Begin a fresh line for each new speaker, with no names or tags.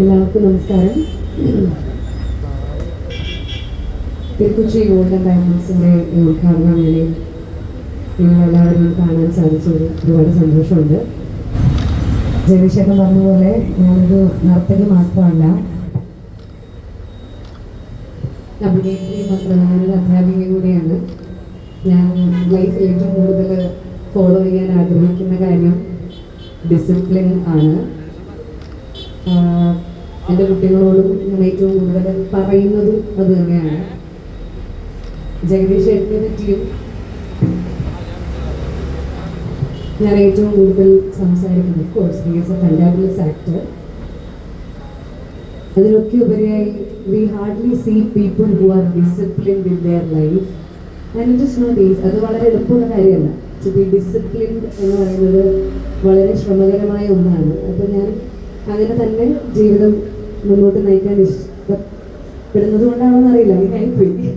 എല്ലാവർക്കും നമസ്കാരം. തിരുക്കൊച്ചി ഗോൾഡൻ ഡയമണ്ട്സിൻ്റെ ഉദ്ഘാടന വേളയിൽ നിങ്ങളെല്ലാവരും കാണാൻ സാധിച്ചത് ഒരുപാട് സന്തോഷമുണ്ട്. ജഗദീശേട്ടൻ പറഞ്ഞതുപോലെ ഞാനൊരു നർത്തകി മാത്രമല്ല, അഭിനേത്രി മാത്രമല്ല, ഞാനൊരു അധ്യാപിക കൂടിയാണ്. ഞാൻ ലൈഫിൽ ഏറ്റവും കൂടുതൽ ഫോളോ ചെയ്യാൻ ആഗ്രഹിക്കുന്ന കാര്യം ഡിസിപ്ലിൻ ആണ്. എൻ്റെ കുട്ടികളോടും ഞാൻ ഏറ്റവും കൂടുതൽ പറയുന്നതും അത് തന്നെയാണ്. ജഗദീഷ് ചേട്ടനെ പറ്റിയും ഞാൻ ഏറ്റവും കൂടുതൽ സംസാരിക്കുന്നത് of course he is a fantabulous actor. അതിലൊക്കെ ഉപരിയായി we hardly see people who are disciplined in their life and it is not easy. അത് വളരെ എളുപ്പമുള്ള കാര്യമല്ല. ടു ബി ഡിസിപ്ലിൻഡ് എന്ന് പറയുന്നത് വളരെ ശ്രമകരമായ ഒന്നാണ്. അപ്പോൾ ഞാൻ അങ്ങനെ തന്നെ ജീവിതം മുന്നോട്ട് നയിക്കാൻ ഇഷ്ടപ്പെടുന്നത് കൊണ്ടാണെന്ന് അറിയില്ല, അങ്ങനെയായിപ്പോയി.